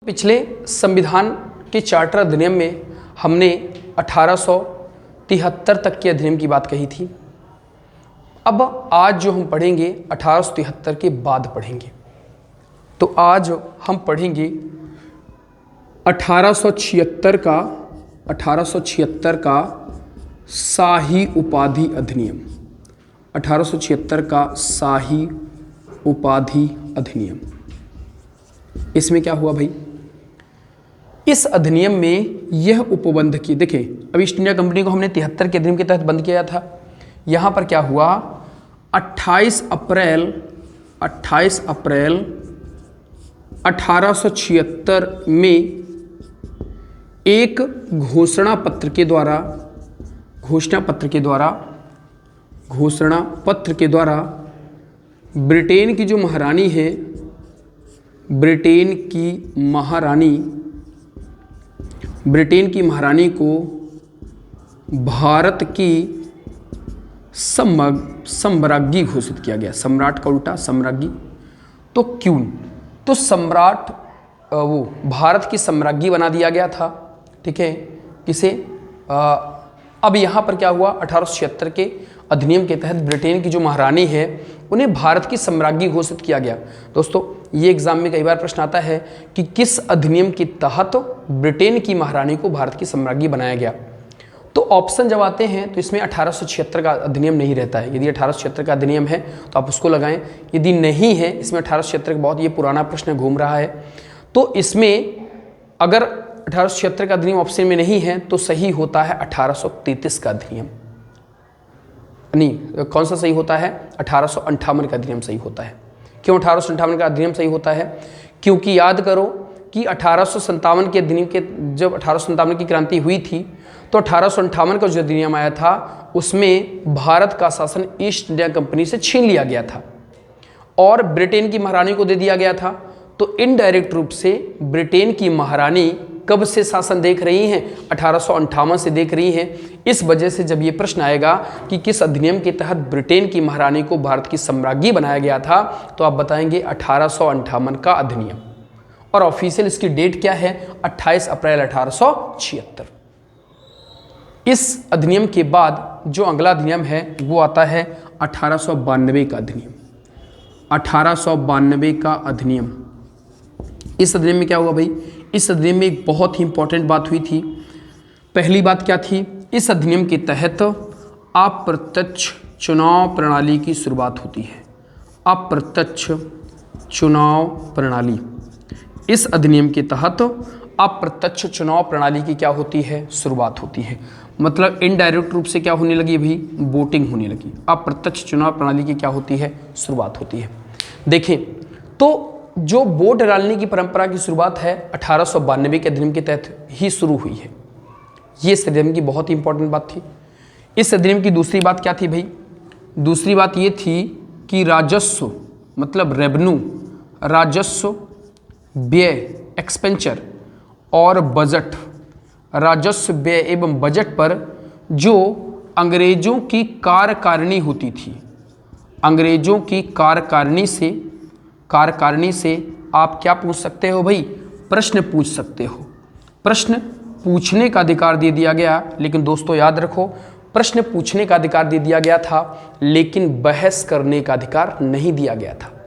पिछले संविधान के चार्टर अधिनियम में हमने 1873 तक के अधिनियम की बात कही थी। अब आज जो हम पढ़ेंगे 1873 के बाद पढ़ेंगे। तो आज हम पढ़ेंगे 1876 का शाही उपाधि अधिनियम। 1876 का शाही उपाधि अधिनियम। इसमें क्या हुआ भाई? इस अधिनियम में यह उपबंध की, देखिए अब ईस्ट इंडिया कंपनी को हमने 73 के अधिनियम के तहत बंद किया था। यहाँ पर क्या हुआ, 28 अप्रैल 1876 में एक घोषणा पत्र के द्वारा ब्रिटेन की जो महारानी है, ब्रिटेन की महारानी को भारत की सम्राज्ञी घोषित किया गया। सम्राट का उल्टा सम्राज्ञी। तो क्यों? तो सम्राट वो भारत की सम्राज्ञी बना दिया गया था। ठीक है, किसे? अब यहाँ पर क्या हुआ, 1876 के अधिनियम के तहत ब्रिटेन की जो महारानी है उन्हें भारत की सम्राज्ञी घोषित किया गया। दोस्तों ये एग्जाम में कई बार प्रश्न आता है कि किस अधिनियम के तहत ब्रिटेन की महारानी को भारत की सम्राज्ञी बनाया गया। तो ऑप्शन जब आते हैं तो इसमें 1876 का अधिनियम नहीं रहता है। यदि 1876 का अधिनियम है तो आप उसको लगाएं, यदि नहीं है, इसमें 1876 बहुत ये पुराना प्रश्न घूम रहा है, तो इसमें अगर 1876 का अधिनियम ऑप्शन में नहीं है तो सही होता है 1833 का अधिनियम। नहीं, कौन सा सही होता है? 1858 का अधिनियम सही होता है। क्यों 1858 का अधिनियम सही होता है? क्योंकि याद करो कि 1857 के अधिनियम के, जब 1857 की क्रांति हुई थी तो 1858 का जो अधिनियम आया था उसमें भारत का शासन ईस्ट इंडिया कंपनी से छीन लिया गया था और ब्रिटेन की महारानी को दे दिया गया था। तो इनडायरेक्ट रूप से ब्रिटेन की महारानी कब से शासन देख रही हैं? 1858 से देख रही हैं। इस वजह से जब ये प्रश्न आएगा कि किस अधिनियम के तहत ब्रिटेन की महारानी को भारत की सम्राज्ञी बनाया गया था, तो आप बताएंगे 1858 का अधिनियम। और ऑफिशियल इसकी डेट क्या है? 28 अप्रैल 1876। इस अधिनियम के बाद जो अगला अधिनियम है वो आता है 1892 का अधिनियम। 1892 का अधिनियम। इस अधिनियम में क्या हुआ भाई? इस अधिनियम में एक बहुत ही इंपॉर्टेंट बात हुई थी। पहली बात क्या थी? इस अधिनियम के तहत अप्रत्यक्ष चुनाव प्रणाली की शुरुआत होती है। अप्रत्यक्ष चुनाव प्रणाली। इस अधिनियम के तहत अप्रत्यक्ष चुनाव प्रणाली की क्या होती है? शुरुआत होती है। मतलब इनडायरेक्ट रूप से क्या होने लगी भाई? वोटिंग होने लगी। अप्रत्यक्ष चुनाव प्रणाली की क्या होती है? शुरुआत होती है। देखें तो जो वोट डालने की परंपरा की शुरुआत है 1892 के अधिनियम के तहत ही शुरू हुई है। ये इस अधिनियम की बहुत ही इंपॉर्टेंट बात थी। इस अधिनियम की दूसरी बात क्या थी भाई? दूसरी बात ये थी कि राजस्व, मतलब रेवेन्यू, राजस्व, व्यय, एक्सपेंचर और बजट, राजस्व, व्यय एवं बजट पर जो अंग्रेजों की कार्यकारिणी होती थी, अंग्रेजों की कार्यकारिणी से आप क्या पूछ सकते हो भाई? प्रश्न पूछ सकते हो। प्रश्न पूछने का अधिकार दे दिया गया, लेकिन दोस्तों याद रखो, प्रश्न पूछने का अधिकार दे दिया गया था लेकिन बहस करने का अधिकार नहीं दिया गया था।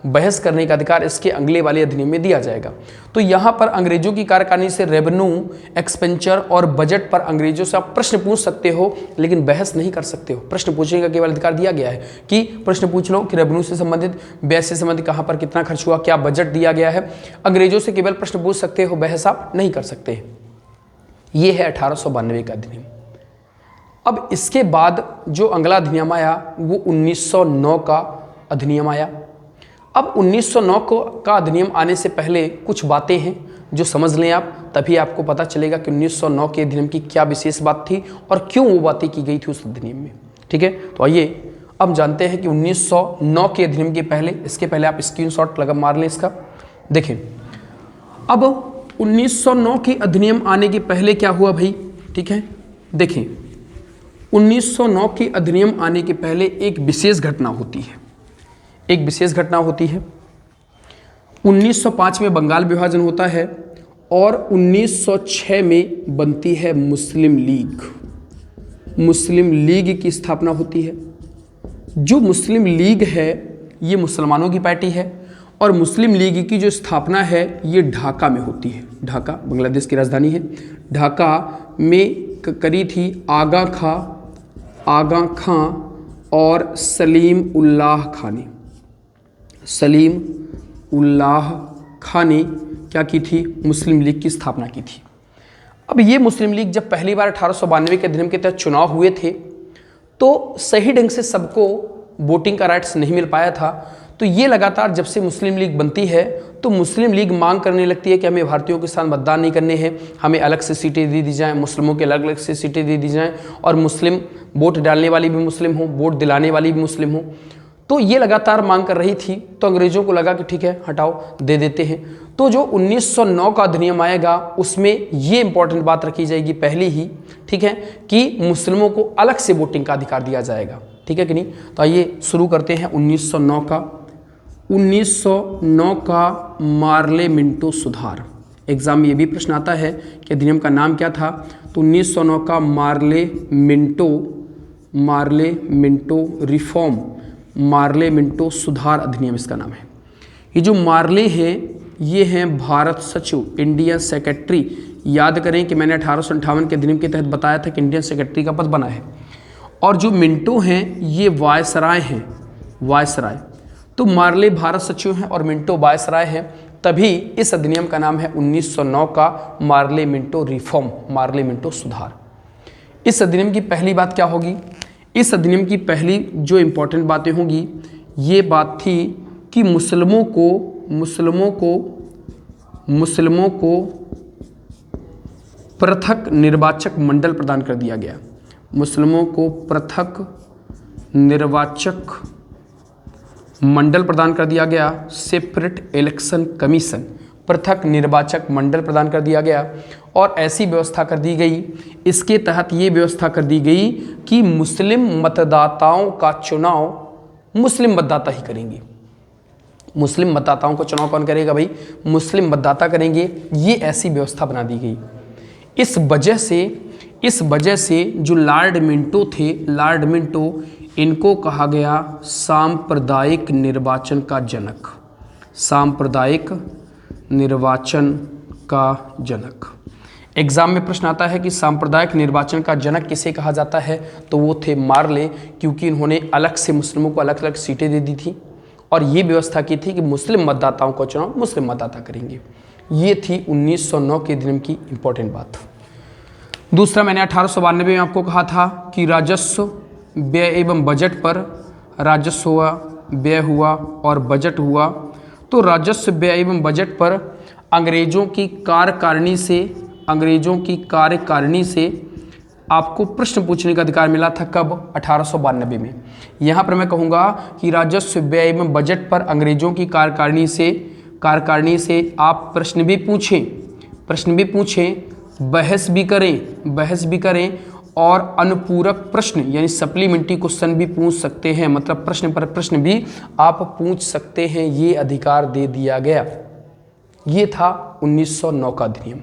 बहस करने का अधिकार इसके अगले वाले अधिनियम में दिया जाएगा। तो यहाँ पर अंग्रेजों की कार्यकारिणी से रेवेन्यू, एक्सपेंचर और बजट पर अंग्रेजों से आप प्रश्न पूछ सकते हो लेकिन बहस नहीं कर सकते हो। प्रश्न पूछने का केवल अधिकार दिया गया है कि प्रश्न पूछ लो कि रेवेन्यू से संबंधित, व्यय से संबंधित कहाँ पर कितना खर्च हुआ, क्या बजट दिया गया है। अंग्रेजों से केवल प्रश्न पूछ सकते हो, बहस आप नहीं कर सकते। ये है 1892 का अधिनियम। अब इसके बाद जो अगला अधिनियम आया वो 1909 का अधिनियम आया। अब 1909 का अधिनियम आने से पहले कुछ बातें हैं जो समझ लें आप, तभी आपको पता चलेगा कि 1909 के अधिनियम की क्या विशेष बात थी और क्यों वो बातें की गई थी उस अधिनियम में। ठीक है, तो आइए अब जानते हैं कि 1909 के अधिनियम के पहले, इसके पहले आप स्क्रीनशॉट लगा मार लें इसका। देखें अब 1909 के अधिनियम आने के पहले क्या हुआ भाई? ठीक है, देखें 1909 के अधिनियम आने के पहले एक विशेष घटना होती है। एक विशेष घटना होती है। 1905 में बंगाल विभाजन होता है और 1906 में बनती है मुस्लिम लीग। मुस्लिम लीग की स्थापना होती है। जो मुस्लिम लीग है ये मुसलमानों की पार्टी है और मुस्लिम लीग की जो स्थापना है ये ढाका में होती है। ढाका बांग्लादेश की राजधानी है। ढाका में करी थी आगा खां और सलीम उल्लाह खां ने। सलीम उल्लाह खां ने क्या की थी? मुस्लिम लीग की स्थापना की थी। अब ये मुस्लिम लीग जब पहली बार 1892 के अधिनियम के तहत चुनाव हुए थे तो सही ढंग से सबको वोटिंग का राइट्स नहीं मिल पाया था। तो ये लगातार जब से मुस्लिम लीग बनती है तो मुस्लिम लीग मांग करने लगती है कि हमें भारतीयों के साथ मतदान नहीं करने हैं, हमें अलग से सीटें दे दी जाएं, मुस्लिमों के अलग अलग से सीटें दे दी जाएं और मुस्लिम वोट डालने वाली भी मुस्लिम हो, वोट दिलाने वाली भी मुस्लिम हो। तो ये लगातार मांग कर रही थी। तो अंग्रेज़ों को लगा कि ठीक है हटाओ, दे देते हैं। तो जो 1909 का अधिनियम आएगा उसमें ये इंपॉर्टेंट बात रखी जाएगी पहले ही, ठीक है, कि मुस्लिमों को अलग से वोटिंग का अधिकार दिया जाएगा। ठीक है कि नहीं? तो आइए शुरू करते हैं 1909 का मार्ले मिंटो सुधार। एग्जाम में ये भी प्रश्न आता है कि अधिनियम का नाम क्या था? तो 1909 का Morley Minto reform, Morley Minto सुधार अधिनियम इसका नाम है। ये जो मार्ले हैं ये हैं भारत सचिव, इंडियन सेक्रेटरी। याद करें कि मैंने 1858 के अधिनियम के तहत बताया था कि इंडियन सेक्रेटरी का पद बना है। और जो मिंटो हैं ये वायसराय हैं, वायसराय। तो मार्ले भारत सचिव हैं और मिंटो वायसराय हैं, तभी इस अधिनियम का नाम है 1909 का Morley Minto reform, Morley Minto सुधार। इस अधिनियम की पहली बात क्या होगी? इस अधिनियम की पहली जो इंपॉर्टेंट बातें होंगी ये बात थी कि मुस्लिमों को पृथक निर्वाचक मंडल प्रदान कर दिया गया। मुस्लिमों को पृथक निर्वाचक मंडल प्रदान कर दिया गया, सेपरेट इलेक्शन कमीशन, पृथक निर्वाचक मंडल प्रदान कर दिया गया। और ऐसी व्यवस्था कर दी गई, इसके तहत ये व्यवस्था कर दी गई कि मुस्लिम मतदाताओं का चुनाव मुस्लिम मतदाता ही करेंगे। मुस्लिम मतदाताओं का चुनाव कौन करेगा भाई? मुस्लिम मतदाता करेंगे। ये ऐसी व्यवस्था बना दी गई। इस वजह से जो लॉर्ड मिंटो थे, लॉर्ड मिंटो, इनको कहा गया सांप्रदायिक निर्वाचन का जनक, सांप्रदायिक निर्वाचन का जनक। एग्जाम में प्रश्न आता है कि सांप्रदायिक निर्वाचन का जनक किसे कहा जाता है? तो वो थे मार्ले, क्योंकि इन्होंने अलग से मुस्लिमों को अलग अलग सीटें दे दी थी और ये व्यवस्था की थी कि मुस्लिम मतदाताओं का चुनाव मुस्लिम मतदाता करेंगे। ये थी 1909 के अधिनियम की इंपॉर्टेंट बात। दूसरा, मैंने 1892 में आपको कहा था कि राजस्व व्यय एवं बजट पर, राजस्व हुआ, व्यय हुआ और बजट हुआ। तो राजस्व व्यय एवं बजट पर अंग्रेजों की कार्यकारिणी से आपको प्रश्न पूछने का अधिकार मिला था। कब? 1892 में। यहाँ पर मैं कहूँगा कि राजस्व व्यय एवं बजट पर अंग्रेजों की कार्यकारिणी से आप प्रश्न भी पूछें, बहस भी करें और अनुपूरक प्रश्न यानी सप्लीमेंट्री क्वेश्चन भी पूछ सकते हैं। मतलब प्रश्न पर प्रश्न भी आप पूछ सकते हैं, ये अधिकार दे दिया गया। ये था 1909 का अधिनियम।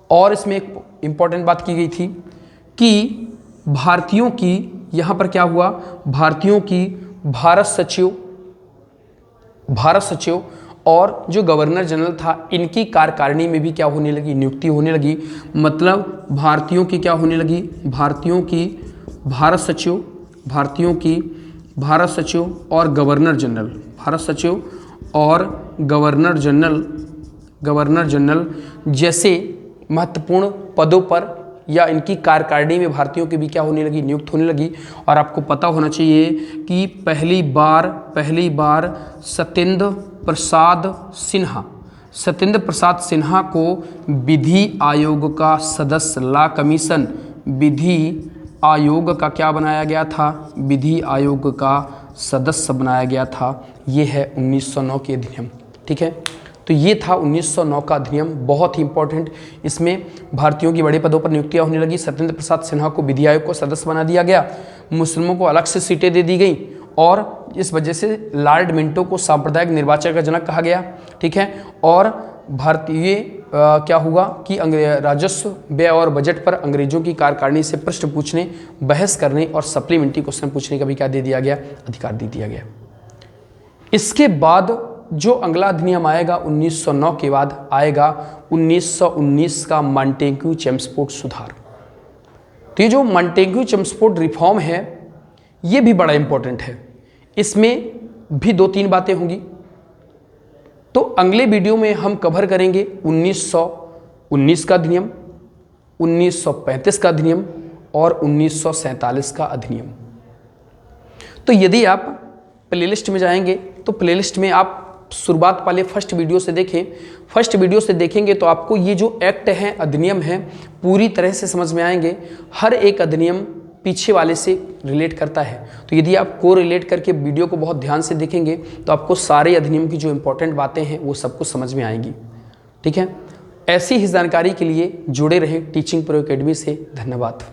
और इसमें एक इंपॉर्टेंट बात की गई थी कि भारतीयों की, यहाँ पर क्या हुआ, भारतीयों की भारत सचिव और जो गवर्नर जनरल था इनकी कार्यकारिणी में भी क्या होने लगी? नियुक्ति होने लगी। मतलब भारतीयों की क्या होने लगी? भारतीयों की भारत सचिव और गवर्नर जनरल, भारत सचिव और गवर्नर जनरल जैसे महत्वपूर्ण पदों पर या इनकी कार्यकारिणी में भारतीयों की भी क्या होने लगी? नियुक्त होने लगी। और आपको पता होना चाहिए कि पहली बार सत्येंद्र प्रसाद सिन्हा को विधि आयोग का सदस्य, लॉ कमीशन विधि आयोग का क्या बनाया गया था? विधि आयोग का सदस्य बनाया गया था। ये है 1909 के अधिनियम। ठीक है, तो ये था 1909 का अधिनियम, बहुत ही इंपॉर्टेंट। इसमें भारतीयों की बड़े पदों पर नियुक्तियां होने लगी। सत्येंद्र प्रसाद सिन्हा को विधि आयोग को सदस्य बना दिया गया। मुस्लिमों को अलग से सीटें दे दी गई और इस वजह से लॉर्ड मिंटो को सांप्रदायिक निर्वाचन का जनक कहा गया। ठीक है, और भारतीय क्या हुआ कि राजस्व, व्यय और बजट पर अंग्रेजों की कार्यकारिणी से प्रश्न पूछने, बहस करने और सप्लीमेंट्री क्वेश्चन पूछने का भी क्या दे दिया गया, अधिकार दे दिया गया। इसके बाद जो अगला अधिनियम आएगा 1909 के बाद आएगा 1919 का मॉन्टेग्यू चेम्सफोर्ड सुधार। तो ये जो मॉन्टेग्यू चेम्सफोर्ड रिफॉर्म है ये भी बड़ा इंपॉर्टेंट है, इसमें भी 2-3 बातें होंगी। तो अगले वीडियो में हम कवर करेंगे 1919 का अधिनियम, 1935 का अधिनियम और 1947 का अधिनियम। तो यदि आप प्लेलिस्ट में जाएंगे तो प्लेलिस्ट में आप शुरुआत वाले फर्स्ट वीडियो से देखें। फर्स्ट वीडियो से देखेंगे तो आपको ये जो एक्ट है, अधिनियम है, पूरी तरह से समझ में आएंगे। हर एक अधिनियम पीछे वाले से रिलेट करता है। तो यदि आप को रिलेट करके वीडियो को बहुत ध्यान से देखेंगे तो आपको सारे अधिनियम की जो इंपॉर्टेंट बातें हैं वो सबको समझ में आएंगी। ठीक है, ऐसी ही जानकारी के लिए जुड़े रहे टीचिंग प्रो एकेडमी से। धन्यवाद।